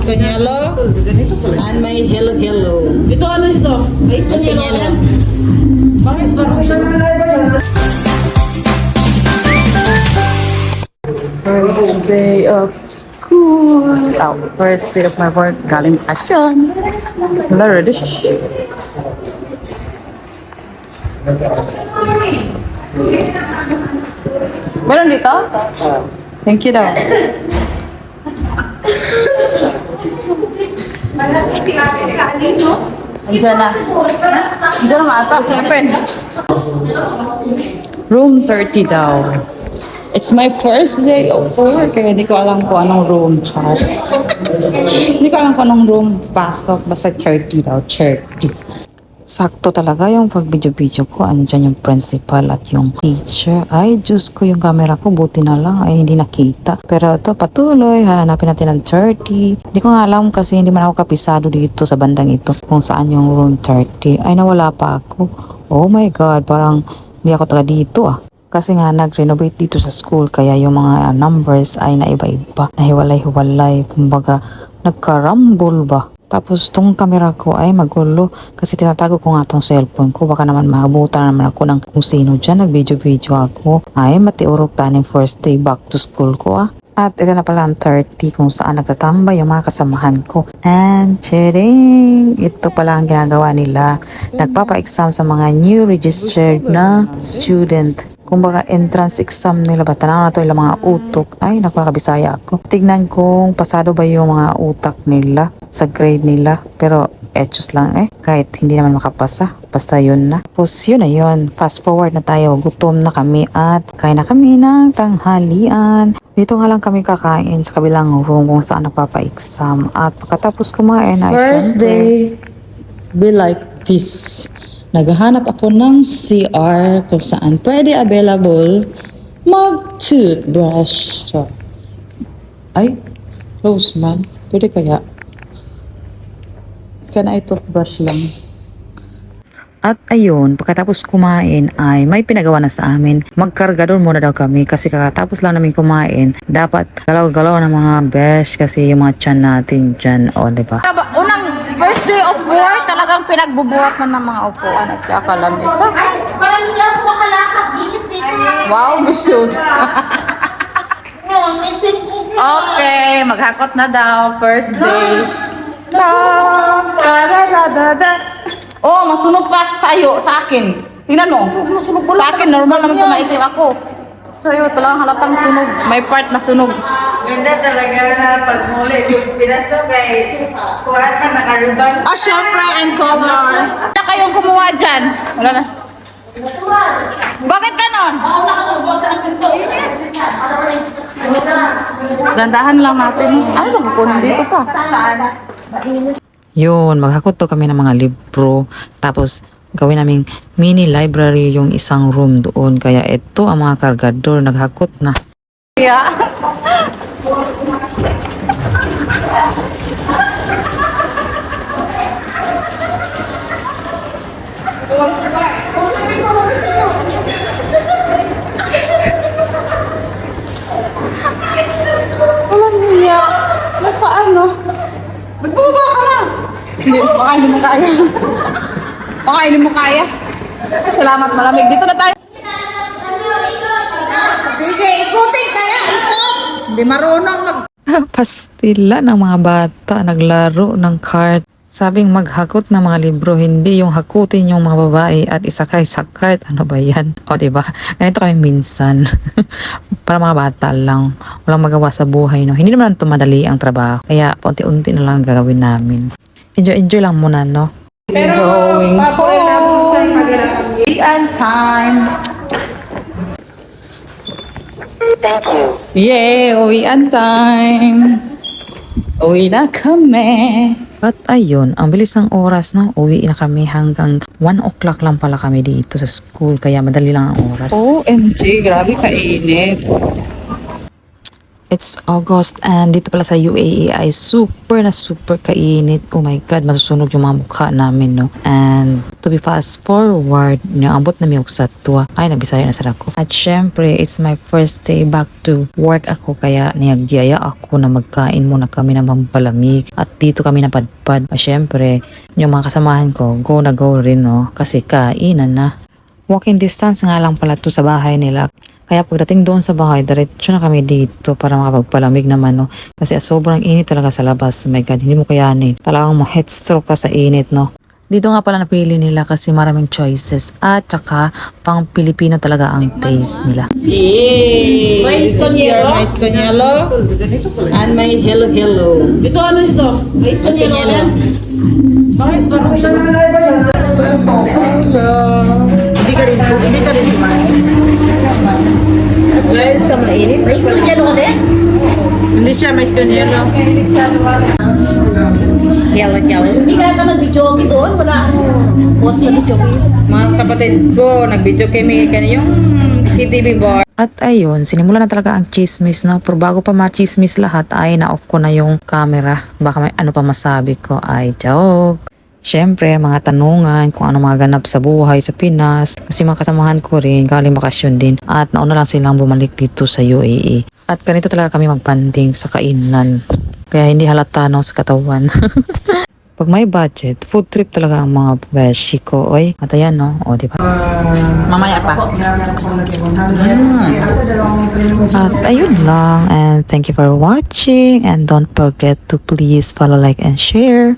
Kanyalo. And may hello hello. Ito ano ito? May Mas kanyalo. Bakit ba? First day of school. Oh, first day of my work. Galing pasyon. Lurdish. Meron dito? Thank you daw. Andiyan na. Andiyan na ata. Open. Room 30 daw. It's my first day of work. Kaya hindi ko alam kung anong room. Hindi ko alam kung anong room pasok. Basta 30 daw. 30. Sakto talaga yung pag-video-video ko. Andyan yung principal at yung teacher. Ay, Diyos ko, yung camera ko. Buti na lang. Ay, hindi nakita. Pero ito, patuloy. Hanapin natin ang 30. Hindi ko nga alam kasi hindi man ako kapisado dito sa bandang ito. Kung saan yung room 30. Ay, nawala pa ako. Oh my God. Parang hindi ako taga dito ah. Kasi nga nag-renovate dito sa school kaya yung mga numbers ay naiba-iba, nahiwalay-hiwalay, kumbaga nagkarambol ba. Tapos tong camera ko ay magulo kasi tinatago ko nga tong cellphone ko, baka naman maabutan naman ako ng kung sino dyan, nag-video-video ako. Ay matiurok taning first day back to school ko ah. At ito na pala ang 30 kung saan nagtatambay yung mga kasamahan ko. And charing! Ito pala ang ginagawa nila. Nagpapa-exam sa mga new registered na student. Kumbaga entrance exam nila ba? Tanaw na to ilang mga utok. Ay, naku, nakabisaya ako. Tignan kung pasado ba yung mga utak nila sa grade nila. Pero etos lang eh. Kahit hindi naman makapasa. Basta yun na. Tapos yun na yun. Fast forward na tayo. Gutom na kami at kain na kami ng tanghalian. Dito nga lang kami kakain sa kabilang room kung saan nagpapa-exam. At pagkatapos kumain ay First day be like this. Naghahanap ako ng CR kung saan pwede available mag-toothbrush. So, ay, close man. Pwede kaya? Can I toothbrush lang? At ayun, pagkatapos kumain ay may pinagawa na sa amin. Magkargador muna daw kami kasi kakatapos lang namin kumain. Dapat galaw-galaw ng mga besh kasi yung mga tiyan natin dyan. O, diba? Unang first day of work, talagang pinagbubuhat na ng mga upuan at saka lamisa. Parang hindi ako makalakad. Init dito. Wow, vicious. Okay, maghakot na daw. First day. Oh, masunog pa sa'yo, sa akin. Tingnan mo. Sa akin, normal naman ito, maitim ako. Sa'yo, talagang halatang sunog. May part na sunog. Ganda talaga na pagmuli. Yung Pinas to kay kuhaan ka nakaruban. Ah, syempre, and color. Na kayong kumuha dyan. Wala na. Bakit ganon? Dandahan lang natin. Ano ba kukunin dito pa? Yun, maghakot to kami ng mga libro. Tapos, gawin naming mini library yung isang room doon. Kaya ito ang mga kargador, naghakot na. Yeah. Alam niya, nagpaano? Magbuba ka na! Hindi, baka hindi mo kaya. Baka hindi mo kaya. Salamat, malamig. Dito na tayo. Sige, ikutin kaya, ikot! Hindi marunong Pastila ng mga bata, naglaro ng card. Sabing maghakot ng mga libro, hindi yung hakutin yung mga babae at isakay sa cart. Ano ba yan? O, diba? Ganito kami minsan. Para mga bata lang. Walang magawa sa buhay, no? Hindi naman ito madali ang trabaho. Kaya, paunti-unti na lang gagawin namin. Enjoy lang muna, no? Going home. And time. Thank you. Yay! Uwian time! Uwi na kami! At ayun, ang bilis ng oras, no? Uwi na kami hanggang 1 o'clock lang pala kami dito sa school. Kaya madali lang ang oras. OMG, grabe kainit. It's August and dito pala sa UAE ay super na super kainit. Oh my God, masusunog yung mga mukha namin, no? And to be fast forward, ambot na miyog sa tuwa. Ay, nabisaya na sa ako. At syempre, it's my first day back to work ako kaya niyagyaya ako na magkain muna kami ng mampalamig. At dito kami napadpad. At syempre, yung mga kasamahan ko, go na go rin, no? Kasi kainan na. Walking distance nga lang pala to sa bahay nila. Kaya pagdating doon sa bahay, diretso na kami dito para makapagpalamig naman, no? Kasi sobrang init talaga sa labas. Oh my God, hindi mo kayanin. Talagang ma-headstroke ka sa init, no? Dito nga pala napili nila kasi maraming choices at saka pang Pilipino talaga ang taste nila. Yay! Mais This is your Conielo. mais Conielo and my hello hello. Ito ano ito? Mais Mais Conielo Conielo. yan? Bakit parang Hindi ka rin kumain. Guys, sa mainit. Mais Conielo ka din? Hindi siya mais Conielo. Hello hello. Hindi ka ata nag-jockey doon? Wala akong post na jockey. Mga kapatid ko, nag-video kami kanina yung KTV bar. At ayun, sinimula na talaga ang chismis, no? Pero bago pa ma-chismis lahat, ay na-off ko na yung camera. Baka may ano pa masabi ko, ay joke. Siyempre, mga tanungan kung ano mga ganap sa buhay sa Pinas. Kasi mga kasamahan ko rin, galing bakasyon din. At nauna lang silang bumalik dito sa UAE. At ganito talaga kami magpanding sa kainan. Kaya hindi halata no sa katawan. Pag may budget, food trip talaga ang mga beshi ko. Oy, at ayan no, o diba? Mamaya pa. At ayun lang. And thank you for watching. And don't forget to please follow, like, and share.